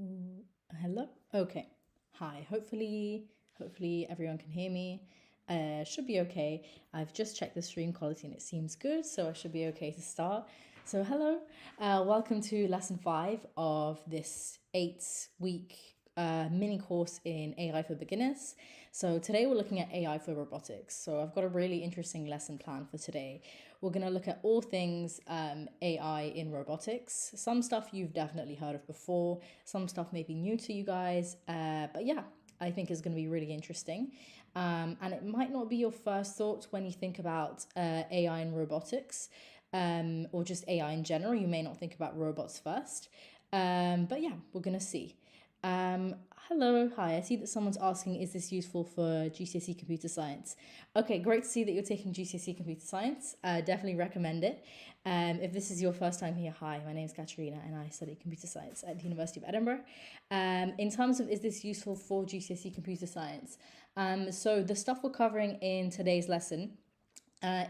Ooh, hello. Okay. Hi. Hopefully everyone can hear me. Should be okay. I've just checked the stream quality and it seems good, so I should be okay to start. So hello. Welcome to lesson 5 of this 8-week mini course in AI for beginners. So today we're looking at AI for robotics. So I've got a really interesting lesson plan for today. We're going to look at all things AI in robotics. Some stuff you've definitely heard of before, some stuff may be new to you guys, but yeah, I think is going to be really interesting. And it might not be your first thought when you think about AI in robotics, or just AI in general. You may not think about robots first. But yeah, we're going to see. Um, Hello, hi. I see that someone's asking, is this useful for GCSE computer science? Okay, great to see that you're taking GCSE computer science. Definitely recommend it. If this is your first time here, hi, my name is Caterina and I study computer science at the University of Edinburgh. In terms of, is this useful for GCSE computer science? So the stuff we're covering in today's lesson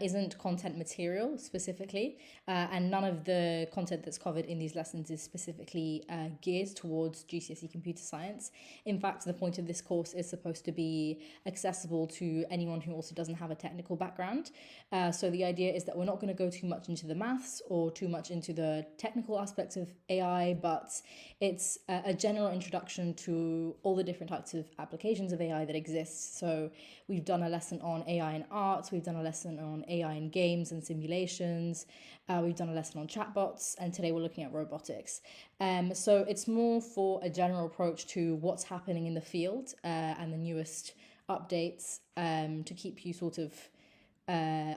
isn't content material specifically, and none of the content that's covered in these lessons is specifically geared towards GCSE computer science. In fact, the point of this course is supposed to be accessible to anyone who also doesn't have a technical background. So the idea is that we're not going to go too much into the maths or too much into the technical aspects of AI, but it's a general introduction to all the different types of applications of AI that exist. So we've done a lesson on AI in arts, we've done a lesson on AI in games and simulations, we've done a lesson on chatbots, and today we're looking at robotics. So it's more for a general approach to what's happening in the field and the newest updates to keep you sort of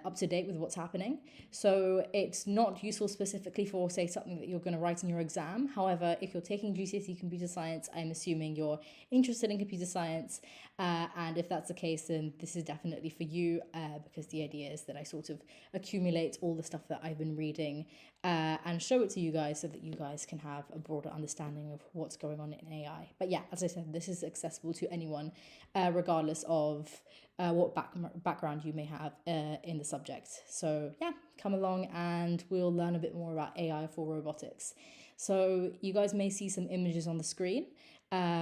up to date with what's happening. So it's not useful specifically for, say, something that you're going to write in your exam. However, if you're taking GCSE computer science, I'm assuming you're interested in computer science. And if that's the case, then this is definitely for you, because the idea is that I sort of accumulate all the stuff that I've been reading and show it to you guys so that you guys can have a broader understanding of what's going on in AI. But yeah, as I said, this is accessible to anyone, regardless of what background you may have in the subject. So yeah, come along and we'll learn a bit more about AI for robotics. So you guys may see some images on the screen,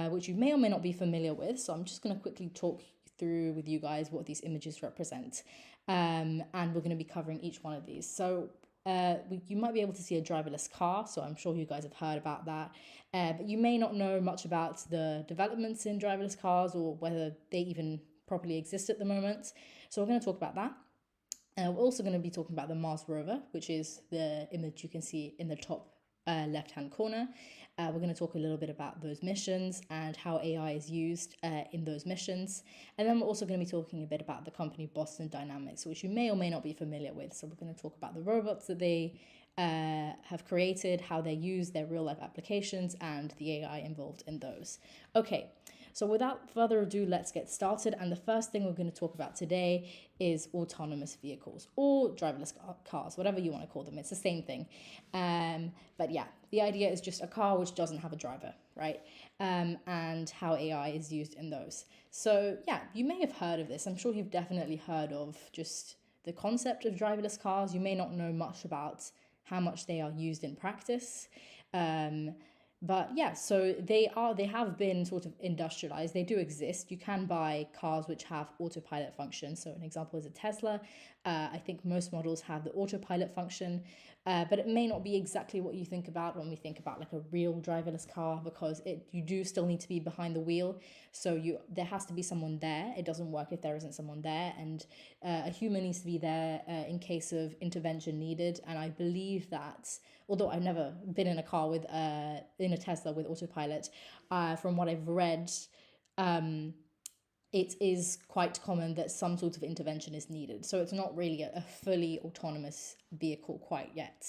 which you may or may not be familiar with. So I'm just going to quickly talk through with you guys what these images represent. And we're going to be covering each one of these. So you might be able to see a driverless car, so I'm sure you guys have heard about that. But you may not know much about the developments in driverless cars or whether they even properly exist at the moment. So we're going to talk about that. We're also going to be talking about the Mars rover, which is the image you can see in the top left-hand corner. We're going to talk a little bit about those missions and how AI is used in those missions. And then we're also going to be talking a bit about the company Boston Dynamics, which you may or may not be familiar with. So we're going to talk about the robots that they have created, how they use their real-life applications, and the AI involved in those. Okay, so without further ado, let's get started. And the first thing we're going to talk about today is autonomous vehicles or driverless cars, whatever you want to call them. It's the same thing. But yeah, the idea is just a car which doesn't have a driver, right? And how AI is used in those. So yeah, you may have heard of this. I'm sure you've definitely heard of just the concept of driverless cars. You may not know much about how much they are used in practice. But yeah, so they have been sort of industrialized. They do exist. You can buy cars which have autopilot function. So an example is a Tesla. I think most models have the autopilot function, but it may not be exactly what you think about when we think about like a real driverless car, because you do still need to be behind the wheel. So there has to be someone there. It doesn't work if there isn't someone there, and a human needs to be there in case of intervention needed. And I believe that, although I've never been in a car with in a Tesla with autopilot, from what I've read, it is quite common that some sort of intervention is needed. So it's not really a fully autonomous vehicle quite yet.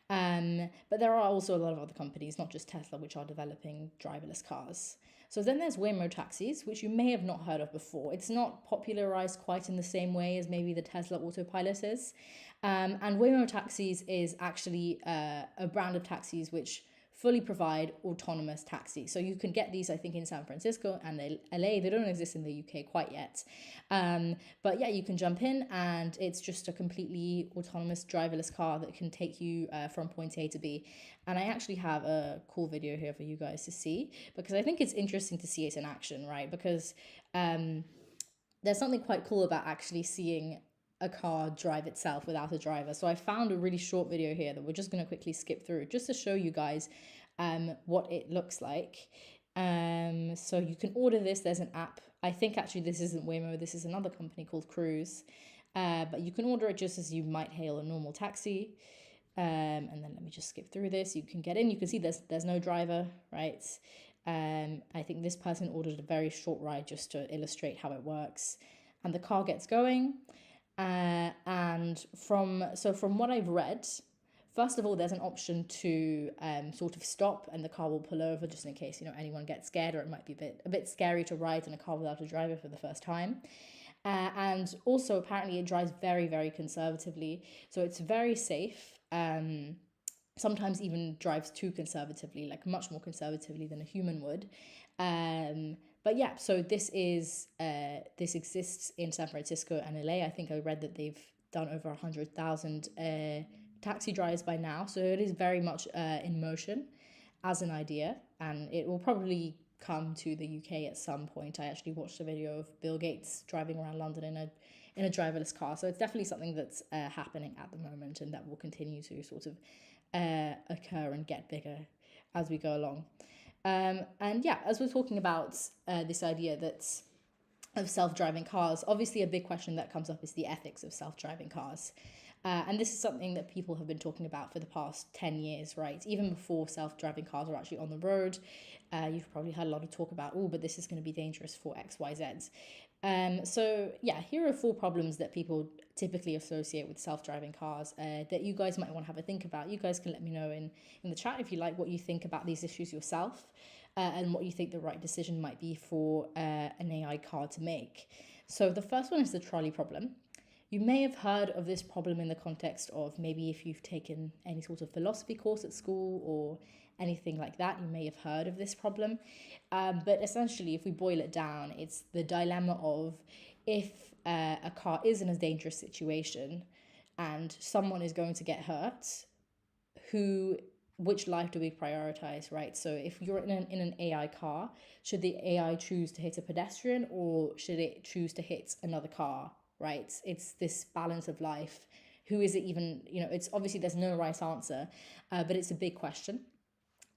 But there are also a lot of other companies, not just Tesla, which are developing driverless cars. So then there's Waymo taxis, which you may have not heard of before. It's not popularized quite in the same way as maybe the Tesla autopilot is. And Waymo taxis is actually a brand of taxis which fully provide autonomous taxis. So you can get these, I think, in San Francisco and LA. They don't exist in the UK quite yet. But yeah, you can jump in and it's just a completely autonomous driverless car that can take you from point A to B. And I actually have a cool video here for you guys to see, because I think it's interesting to see it in action, right? Because there's something quite cool about actually seeing a car drive itself without a driver. So I found a really short video here that we're just going to quickly skip through just to show you guys what it looks like. So you can order this. There's an app. I think actually this isn't Waymo. This is another company called Cruise. But you can order it just as you might hail a normal taxi. And then let me just skip through this. You can get in. You can see there's no driver, right? I think this person ordered a very short ride just to illustrate how it works. And the car gets going. And from what I've read, first of all, there's an option to sort of stop, and the car will pull over just in case anyone gets scared, or it might be a bit scary to ride in a car without a driver for the first time. And also, apparently, it drives very, very conservatively, so it's very safe. Sometimes even drives too conservatively, like much more conservatively than a human would. But yeah, so this exists in San Francisco and LA. I think I read that they've done over 100,000 taxi drives by now. So it is very much in motion as an idea, and it will probably come to the UK at some point. I actually watched a video of Bill Gates driving around London in a driverless car. So it's definitely something that's happening at the moment, and that will continue to sort of occur and get bigger as we go along. And yeah, as we're talking about this idea of self-driving cars, obviously a big question that comes up is the ethics of self-driving cars. And this is something that people have been talking about for the past 10 years, right? Even before self-driving cars are actually on the road, you've probably heard a lot of talk about, but this is going to be dangerous for X, Y, Z. So yeah, here are 4 problems that people typically associate with self-driving cars that you guys might want to have a think about. You guys can let me know in the chat if you like what you think about these issues yourself, and what you think the right decision might be for an AI car to make. So the first one is the trolley problem. You may have heard of this problem in the context of maybe if you've taken any sort of philosophy course at school or anything like that, you may have heard of this problem. But essentially, if we boil it down, it's the dilemma of if a car is in a dangerous situation and someone is going to get hurt, which life do we prioritize, right? So if you're in an AI car, should the AI choose to hit a pedestrian, or should it choose to hit another car, right? It's this balance of life. Who is it even, it's obviously there's no right answer, but it's a big question.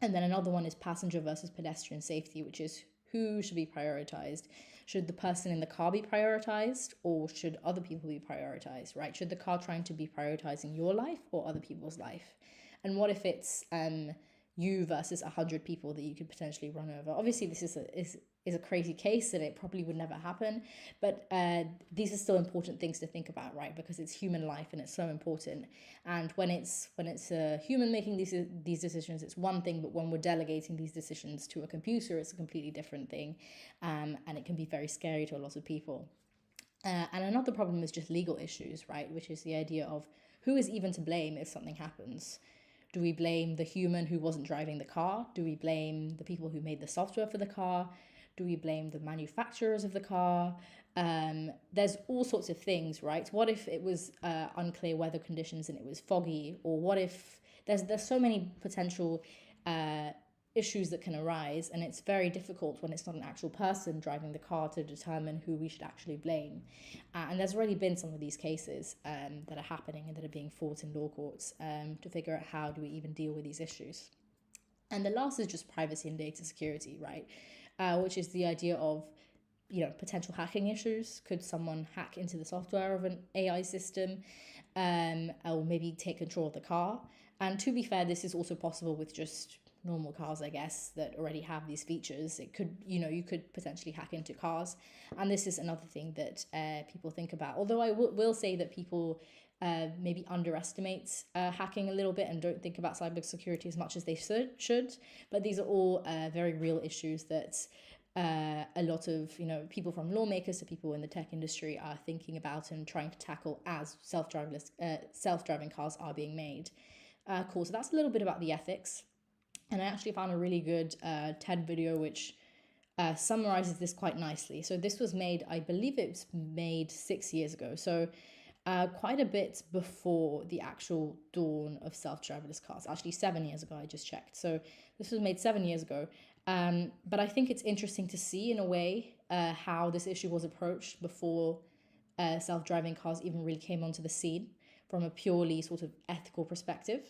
And then another one is passenger versus pedestrian safety, which is who should be prioritized. Should the person in the car be prioritized, or should other people be prioritized, right? Should the car trying to be prioritizing your life or other people's life? And what if it's you versus 100 people that you could potentially run over? Obviously, this is a crazy case and it probably would never happen, but these are still important things to think about, right? Because it's human life and it's so important. And when it's a human making these decisions, it's one thing, but when we're delegating these decisions to a computer, it's a completely different thing, and it can be very scary to a lot of people. And another problem is just legal issues, right? Which is the idea of who is even to blame if something happens. Do we blame the human who wasn't driving the car? Do we blame the people who made the software for the car? Do we blame the manufacturers of the car? There's all sorts of things, right? What if it was unclear weather conditions and it was foggy? Or what if there's so many potential issues that can arise, and it's very difficult when it's not an actual person driving the car to determine who we should actually blame. And there's already been some of these cases that are happening and that are being fought in law courts to figure out how do we even deal with these issues. And the last is just privacy and data security, right? Which is the idea of potential hacking issues. Could someone hack into the software of an AI system, or maybe take control of the car? And to be fair, this is also possible with just normal cars, I guess, that already have these features. It could, you could potentially hack into cars. And this is another thing that people think about. Although I will say that people maybe underestimate hacking a little bit and don't think about cybersecurity as much as they should. But these are all very real issues that a lot of people, from lawmakers to people in the tech industry, are thinking about and trying to tackle as self-driving cars are being made. Cool. So that's a little bit about the ethics. And I actually found a really good TED video which summarizes this quite nicely. So this was made, I believe it was made 6 years ago. So quite a bit before the actual dawn of self-driverless cars. Actually, 7 years ago, I just checked. So this was made 7 years ago. But I think it's interesting to see, in a way, how this issue was approached before self-driving cars even really came onto the scene from a purely sort of ethical perspective.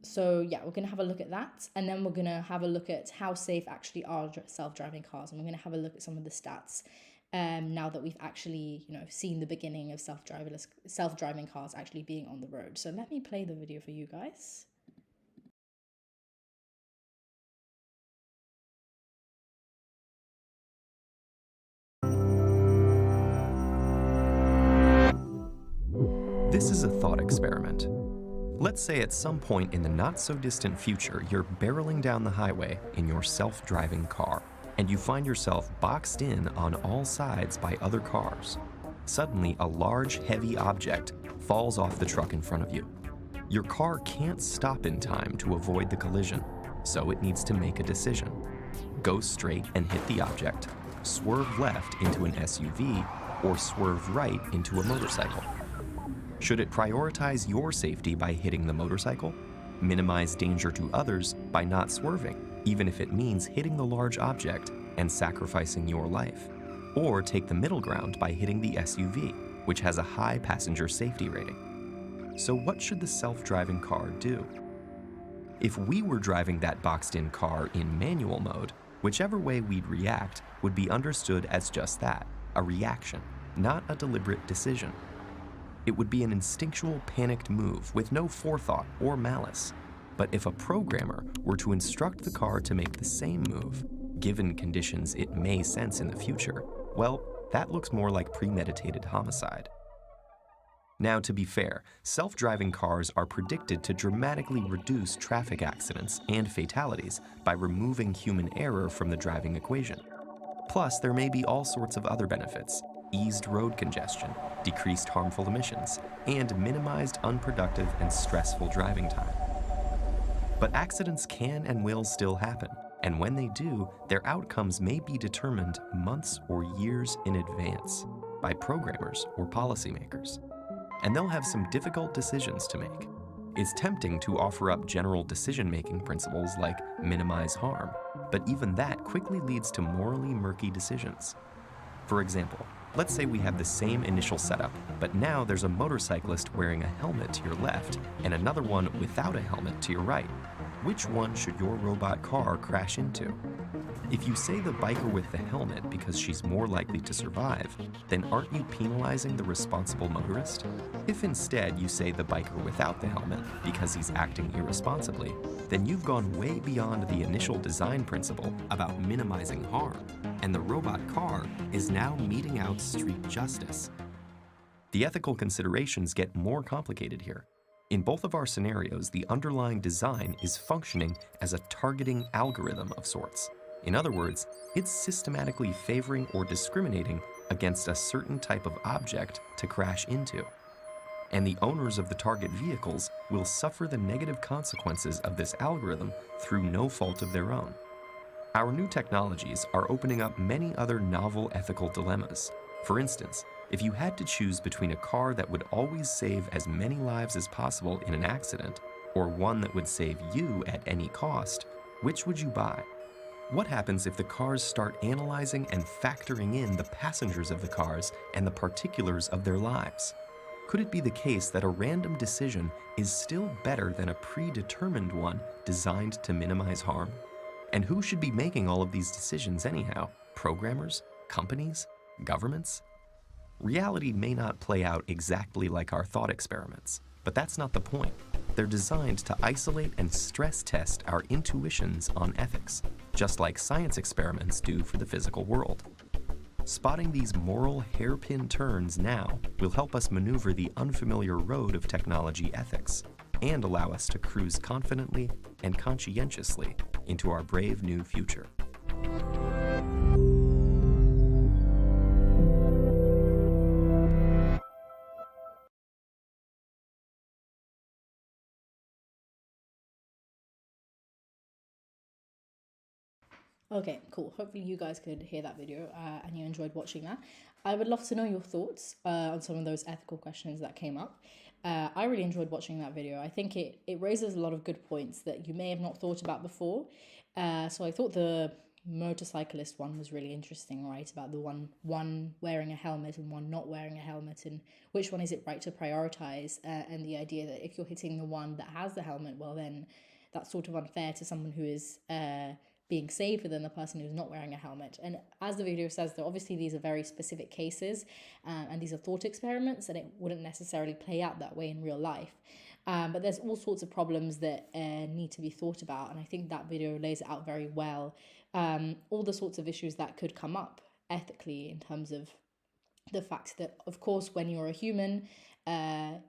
So yeah, we're going to have a look at that. And then we're going to have a look at how safe actually are self-driving cars. And we're going to have a look at some of the stats now that we've actually, seen the beginning of self-driving cars actually being on the road. So let me play the video for you guys. This is a thought experiment. Let's say at some point in the not-so-distant future, you're barreling down the highway in your self-driving car, and you find yourself boxed in on all sides by other cars. Suddenly, a large, heavy object falls off the truck in front of you. Your car can't stop in time to avoid the collision, so it needs to make a decision. Go straight and hit the object, swerve left into an SUV, or swerve right into a motorcycle. Should it prioritize your safety by hitting the motorcycle, minimize danger to others by not swerving, even if it means hitting the large object and sacrificing your life, or take the middle ground by hitting the SUV, which has a high passenger safety rating? So what should the self-driving car do? If we were driving that boxed-in car in manual mode, whichever way we'd react would be understood as just that, a reaction, not a deliberate decision. It would be an instinctual, panicked move with no forethought or malice. But if a programmer were to instruct the car to make the same move, given conditions it may sense in the future, well, that looks more like premeditated homicide. Now, to be fair, self-driving cars are predicted to dramatically reduce traffic accidents and fatalities by removing human error from the driving equation. Plus, there may be all sorts of other benefits: eased road congestion, decreased harmful emissions, and minimized unproductive and stressful driving time. But accidents can and will still happen, and when they do, their outcomes may be determined months or years in advance by programmers or policymakers. And they'll have some difficult decisions to make. It's tempting to offer up general decision-making principles like minimize harm, but even that quickly leads to morally murky decisions. For example, let's say we have the same initial setup, but now there's a motorcyclist wearing a helmet to your left and another one without a helmet to your right. Which one should your robot car crash into? If you say the biker with the helmet because she's more likely to survive, then aren't you penalizing the responsible motorist? If instead you say the biker without the helmet because he's acting irresponsibly, then you've gone way beyond the initial design principle about minimizing harm, and the robot car is now meting out street justice. The ethical considerations get more complicated here. In both of our scenarios, the underlying design is functioning as a targeting algorithm of sorts. In other words, it's systematically favoring or discriminating against a certain type of object to crash into. And the owners of the target vehicles will suffer the negative consequences of this algorithm through no fault of their own. Our new technologies are opening up many other novel ethical dilemmas. For instance, if you had to choose between a car that would always save as many lives as possible in an accident, or one that would save you at any cost, which would you buy? What happens if the cars start analyzing and factoring in the passengers of the cars and the particulars of their lives? Could it be the case that a random decision is still better than a predetermined one designed to minimize harm? And who should be making all of these decisions anyhow? Programmers? Companies? Governments? Reality may not play out exactly like our thought experiments, but that's not the point. They're designed to isolate and stress test our intuitions on ethics, just like science experiments do for the physical world. Spotting these moral hairpin turns now will help us maneuver the unfamiliar road of technology ethics and allow us to cruise confidently and conscientiously into our brave new future. Okay, cool. Hopefully you guys could hear that video and you enjoyed watching that. I would love to know your thoughts on some of those ethical questions that came up. I really enjoyed watching that video. I think it raises a lot of good points that you may have not thought about before. So I thought the motorcyclist one was really interesting, right? About the one wearing a helmet and one not wearing a helmet, and which one is it right to prioritize? And the idea that if you're hitting the one that has the helmet, well then that's sort of unfair to someone who is being safer than the person who's not wearing a helmet. And as the video says, though, obviously these are very specific cases and these are thought experiments, and it wouldn't necessarily play out that way in real life. But there's all sorts of problems that need to be thought about, and I think that video lays it out very well. All the sorts of issues that could come up ethically in terms of the fact that, of course, when you're a human,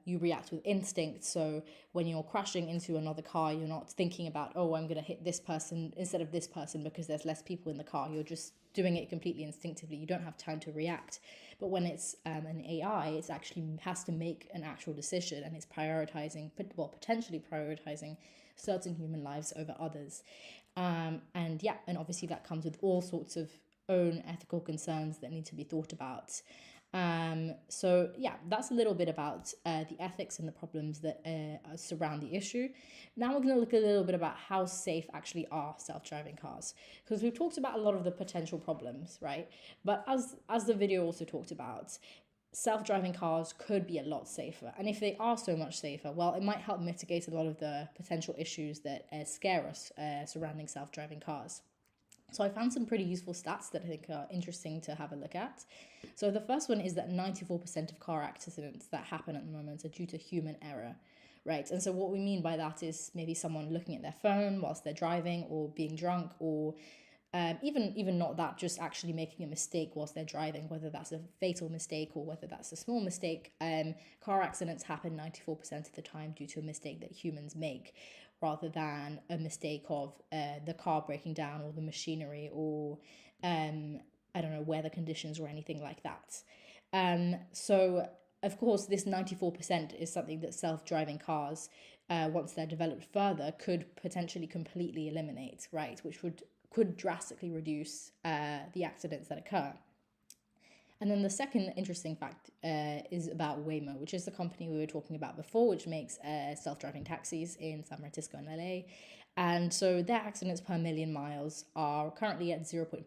you react with instinct. So when you're crashing into another car, you're not thinking about, oh, I'm going to hit this person instead of this person because there's less people in the car. You're just doing it completely instinctively. You don't have time to react. But when it's an AI, it actually has to make an actual decision, and it's prioritizing, well, potentially prioritizing certain human lives over others. And yeah, and obviously that comes with all sorts of own ethical concerns that need to be thought about. So yeah, that's a little bit about the ethics and the problems that surround the issue. Now we're going to look a little bit about how safe actually are self-driving cars, because we've talked about a lot of the potential problems, right? But as the video also talked about, self-driving cars could be a lot safer, and if they are so much safer, well, it might help mitigate a lot of the potential issues that scare us surrounding self-driving cars. So I found some pretty useful stats that I think are interesting to have a look at. So the first one is that 94% of car accidents that happen at the moment are due to human error, right? And so what we mean by that is maybe someone looking at their phone whilst they're driving, or being drunk, or even not that, just actually making a mistake whilst they're driving, whether that's a fatal mistake or whether that's a small mistake. Car accidents happen 94% of the time due to a mistake that humans make, rather than a mistake of the car breaking down or the machinery or I don't know, weather conditions or anything like that. So of course, this 94% is something that self-driving cars, once they're developed further, could potentially completely eliminate, right? Which could drastically reduce the accidents that occur. And then the second interesting fact is about Waymo, which is the company we were talking about before, which makes self-driving taxis in San Francisco and LA. And so their accidents per million miles are currently at 0.59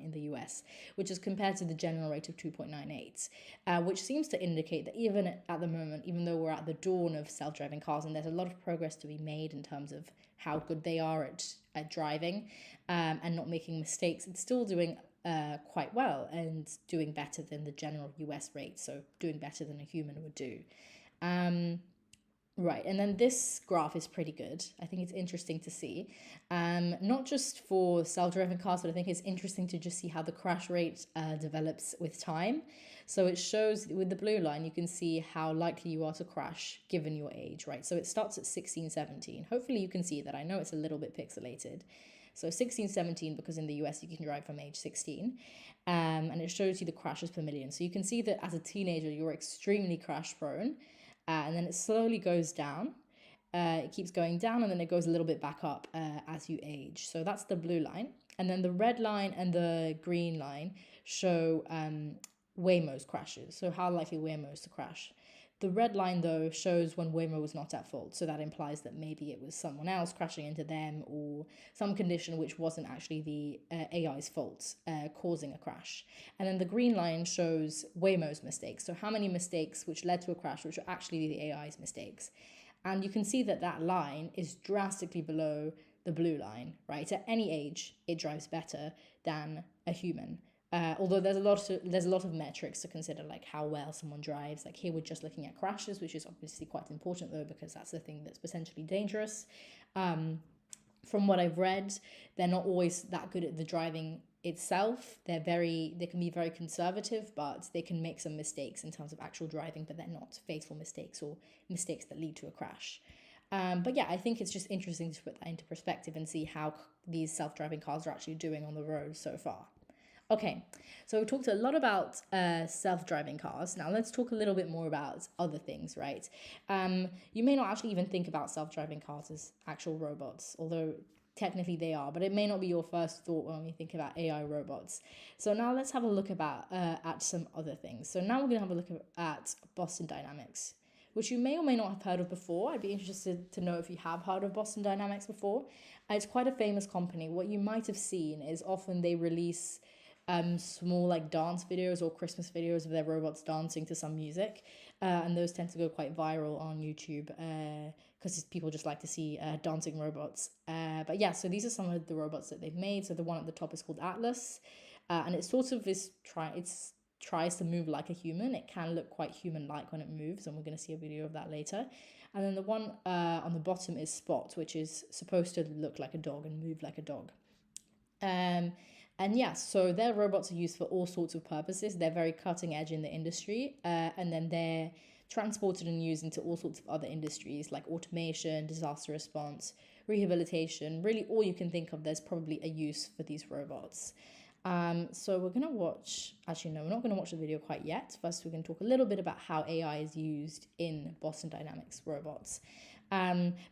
in the US, which is compared to the general rate of 2.98, which seems to indicate that even at the moment, even though we're at the dawn of self-driving cars and there's a lot of progress to be made in terms of how good they are at driving and not making mistakes, it's still doing quite well and doing better than the general US rate, so doing better than a human would do. Right, and then this graph is pretty good. I think it's interesting to see, not just for self-driving cars, but I think it's interesting to just see how the crash rate develops with time. So it shows with the blue line, you can see how likely you are to crash given your age, right? So it starts at 16, 17. Hopefully you can see that. I know it's a little bit pixelated. So 16, 17, because in the US you can drive from age 16. And it shows you the crashes per million. So you can see that as a teenager, you're extremely crash prone. And then it slowly goes down. It keeps going down, and then it goes a little bit back up as you age. So that's the blue line. And then the red line and the green line show Waymo's crashes. So how likely Waymo is to crash. The red line, though, shows when Waymo was not at fault. So that implies that maybe it was someone else crashing into them, or some condition which wasn't actually the AI's fault causing a crash. And then the green line shows Waymo's mistakes. So how many mistakes which led to a crash, which are actually the AI's mistakes. And you can see that that line is drastically below the blue line, right? At any age, it drives better than a human. Although there's a lot of metrics to consider, like how well someone drives. Like here we're just looking at crashes, which is obviously quite important though, because that's the thing that's potentially dangerous. From what I've read, they're not always that good at the driving itself. They can be very conservative, but they can make some mistakes in terms of actual driving, but they're not fatal mistakes or mistakes that lead to a crash. But yeah, I think it's just interesting to put that into perspective and see how these self-driving cars are actually doing on the road so far. Okay, so we talked a lot about self-driving cars. Now let's talk a little bit more about other things, right? You may not actually even think about self-driving cars as actual robots, although technically they are, but it may not be your first thought when we think about AI robots. So now let's have a look at some other things. So now we're going to have a look at Boston Dynamics, which you may or may not have heard of before. I'd be interested to know if you have heard of Boston Dynamics before. It's quite a famous company. What you might have seen is often they release small like dance videos or Christmas videos of their robots dancing to some music, and those tend to go quite viral on YouTube because people just like to see dancing robots. But yeah, so these are some of the robots that they've made. So the one at the top is called Atlas, and it sort of tries to move like a human. It can look quite human-like when it moves, and we're going to see a video of that later. And then the one on the bottom is Spot, which is supposed to look like a dog and move like a dog. And yeah, so their robots are used for all sorts of purposes. They're very cutting edge in the industry, and then they're transported and used into all sorts of other industries like automation, disaster response, rehabilitation. Really, all you can think of, there's probably a use for these robots. So we're going to watch, actually, no, we're not going to watch the video quite yet. First, we're going to talk a little bit about how AI is used in Boston Dynamics robots.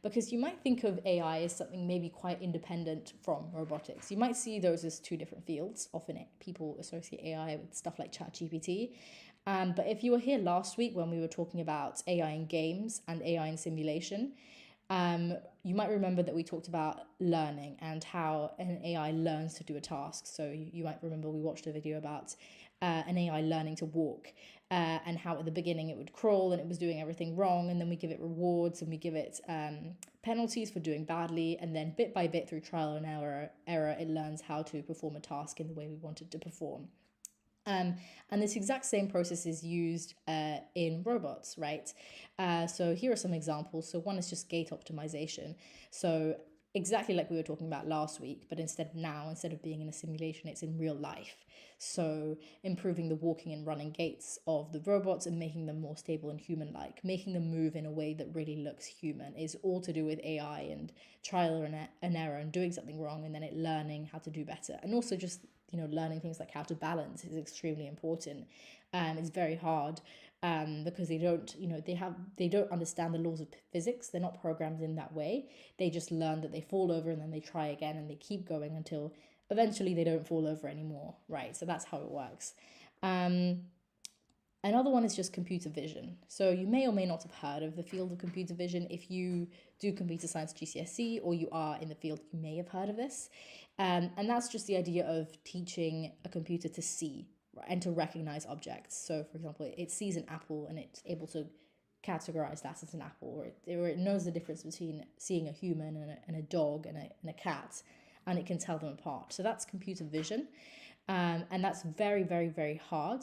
Because you might think of AI as something maybe quite independent from robotics. You might see those as two different fields. Often people associate AI with stuff like ChatGPT. But if you were here last week when we were talking about AI in games and AI in simulation, you might remember that we talked about learning and how an AI learns to do a task. So you might remember we watched a video about an AI learning to walk, and how at the beginning it would crawl and it was doing everything wrong, and then we give it rewards and we give it penalties for doing badly, and then bit by bit through trial and error it learns how to perform a task in the way we want it to perform. And this exact same process is used in robots, right? So here are some examples. So one is just gait optimization. So exactly like we were talking about last week, but instead of being in a simulation, it's in real life. So improving the walking and running gaits of the robots and making them more stable and human-like, making them move in a way that really looks human, is all to do with AI and trial and error and doing something wrong and then it learning how to do better. And also just learning things like how to balance is extremely important. It's very hard because they don't understand the laws of physics. They're not programmed in that way. They just learn that they fall over and then they try again and they keep going until eventually they don't fall over anymore, right? So that's how it works. Another one is just computer vision. So you may or may not have heard of the field of computer vision. If you do computer science GCSE or you are in the field, you may have heard of this. And that's just the idea of teaching a computer to see and to recognize objects. So for example, it sees an apple and it's able to categorize that as an apple, or it knows the difference between seeing a human and a dog and a cat, and it can tell them apart. So that's computer vision. And that's very, very, very hard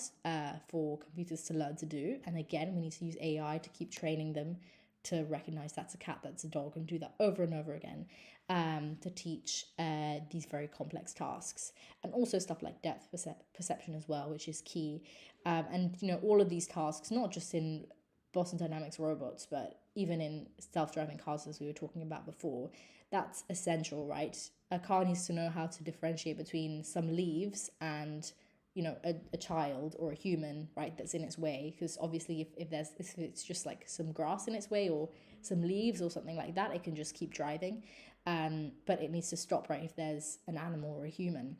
for computers to learn to do. And again, we need to use AI to keep training them to recognize that's a cat, that's a dog, and do that over and over again to teach these very complex tasks. And also stuff like depth perception as well, which is key. And all of these tasks, not just in Boston Dynamics robots, but even in self-driving cars, as we were talking about before, that's essential, right? A car needs to know how to differentiate between some leaves and a child or a human, right, that's in its way. Because obviously if it's just like some grass in its way or some leaves or something like that, it can just keep driving, but it needs to stop right if there's an animal or a human.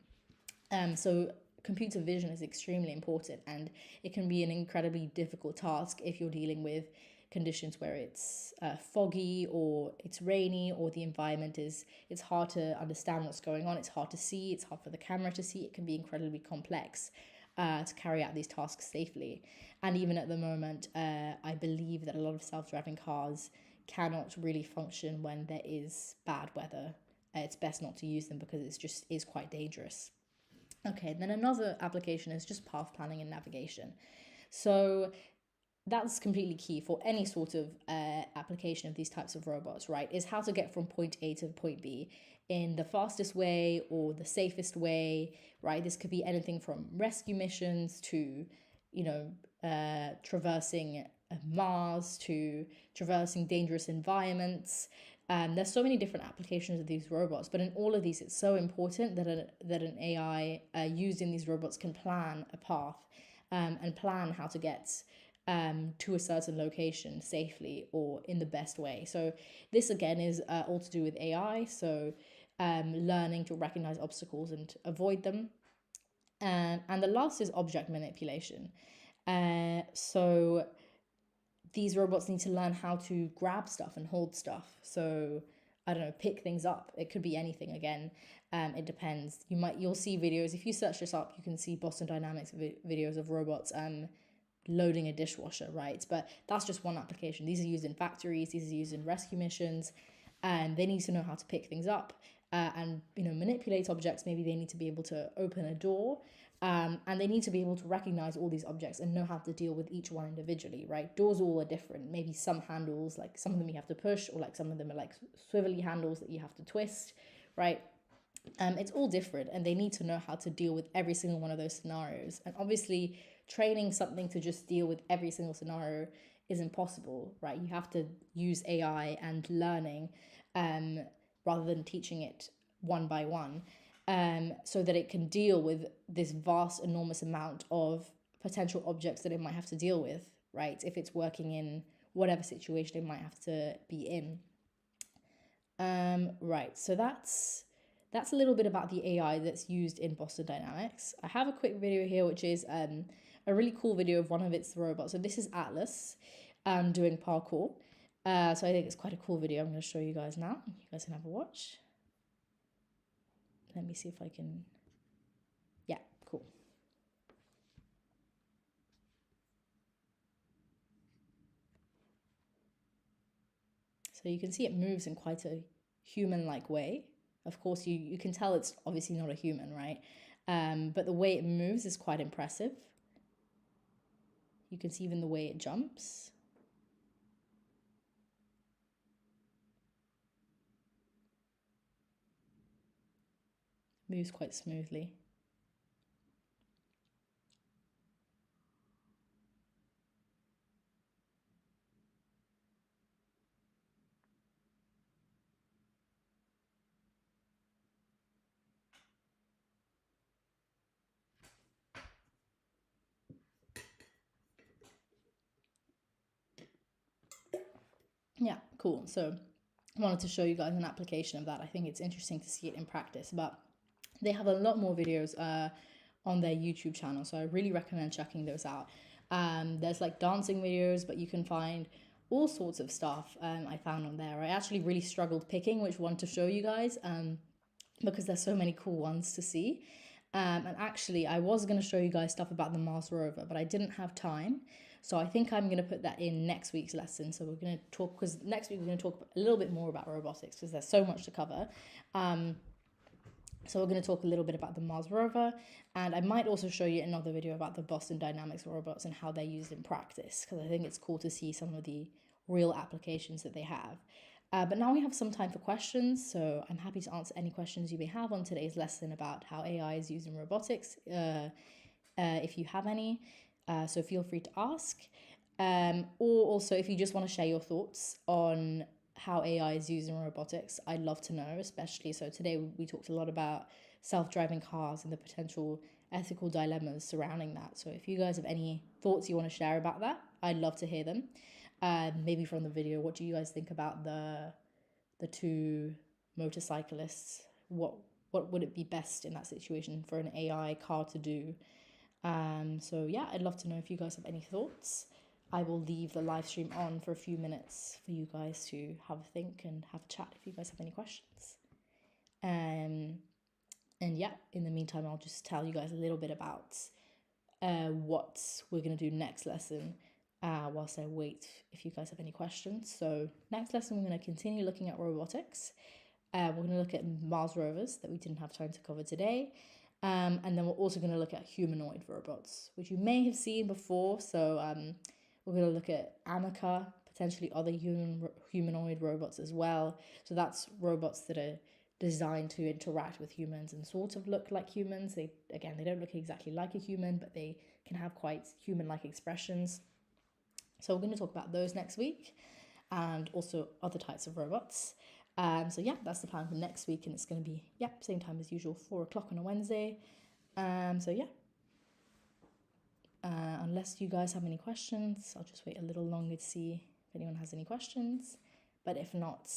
So computer vision is extremely important, and it can be an incredibly difficult task if you're dealing with conditions where it's foggy or it's rainy or the environment it's hard to understand what's going on, it's hard to see, it's hard for the camera to see. It can be incredibly complex to carry out these tasks safely. And even at the moment, I believe that a lot of self-driving cars cannot really function when there is bad weather. It's best not to use them because it's just is quite dangerous. Okay, then another application is just path planning and navigation. So that's completely key for any sort of application of these types of robots, right? Is how to get from point A to point B in the fastest way or the safest way, right? This could be anything from rescue missions to, traversing Mars, to traversing dangerous environments. There's so many different applications of these robots, but in all of these, it's so important that an AI used in these robots can plan a path and plan how to get to a certain location safely or in the best way. So this again is all to do with AI. So learning to recognize obstacles and avoid them. And the last is object manipulation. So these robots need to learn how to grab stuff and hold stuff. So I don't know, pick things up. It could be anything again. It depends. You'll see videos. If you search this up, you can see Boston Dynamics videos of robots loading a dishwasher, right? But that's just one application. These are used in factories. These are used in rescue missions, and they need to know how to pick things up and manipulate objects. Maybe they need to be able to open a door. And they need to be able to recognize all these objects and know how to deal with each one individually, right? Doors all are different. Maybe some handles, like some of them you have to push, or like some of them are like swivelly handles that you have to twist, right? It's all different, and they need to know how to deal with every single one of those scenarios. And obviously, training something to just deal with every single scenario is impossible, right? You have to use AI and learning rather than teaching it one by one. So that it can deal with this vast, enormous amount of potential objects that it might have to deal with, right? If it's working in whatever situation it might have to be in. Right, so that's a little bit about the AI that's used in Boston Dynamics. I have a quick video here, which is a really cool video of one of its robots. So this is Atlas doing parkour. So I think it's quite a cool video. I'm going to show you guys now. You guys can have a watch. Let me see if I can. Yeah, cool. So you can see it moves in quite a human-like way. Of course, you can tell it's obviously not a human, right? But the way it moves is quite impressive. You can see even the way it jumps. Moves quite smoothly. Yeah, cool. So I wanted to show you guys an application of that. I think it's interesting to see it in practice, but they have a lot more videos on their YouTube channel, so I really recommend checking those out. There's like dancing videos, but you can find all sorts of stuff I found on there. I actually really struggled picking which one to show you guys because there's so many cool ones to see. And actually, I was going to show you guys stuff about the Mars rover, but I didn't have time. So I think I'm going to put that in next week's lesson. So we're going to talk, because next week we're going to talk a little bit more about robotics because there's so much to cover. So we're going to talk a little bit about the Mars rover, and I might also show you another video about the Boston Dynamics robots and how they're used in practice, because I think it's cool to see some of the real applications that they have. But now we have some time for questions, so I'm happy to answer any questions you may have on today's lesson about how AI is used in robotics, if you have any. So feel free to ask. Or also, if you just want to share your thoughts on how AI is used in robotics, I'd love to know, especially. So today we talked a lot about self-driving cars and the potential ethical dilemmas surrounding that. So if you guys have any thoughts you want to share about that, I'd love to hear them. Maybe from the video, what do you guys think about the two motorcyclists? What would it be best in that situation for an AI car to do? So yeah, I'd love to know if you guys have any thoughts. I will leave the live stream on for a few minutes for you guys to have a think and have a chat if you guys have any questions. And yeah, in the meantime, I'll just tell you guys a little bit about what we're going to do next lesson whilst I wait if you guys have any questions. So next lesson, we're going to continue looking at robotics. We're going to look at Mars rovers that we didn't have time to cover today. And then we're also going to look at humanoid robots, which you may have seen before. So we're going to look at Amica, potentially other humanoid robots as well. So that's robots that are designed to interact with humans and sort of look like humans. They don't look exactly like a human, but they can have quite human-like expressions. So we're going to talk about those next week, and also other types of robots. So yeah, that's the plan for next week, and it's going to be same time as usual, 4:00 on a Wednesday. So yeah. Unless you guys have any questions, I'll just wait a little longer to see if anyone has any questions. But if not,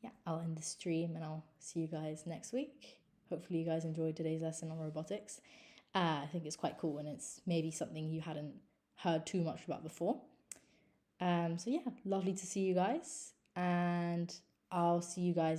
yeah, I'll end the stream and I'll see you guys next week. Hopefully you guys enjoyed today's lesson on robotics. I think it's quite cool and it's maybe something you hadn't heard too much about before. So yeah, lovely to see you guys, and I'll see you guys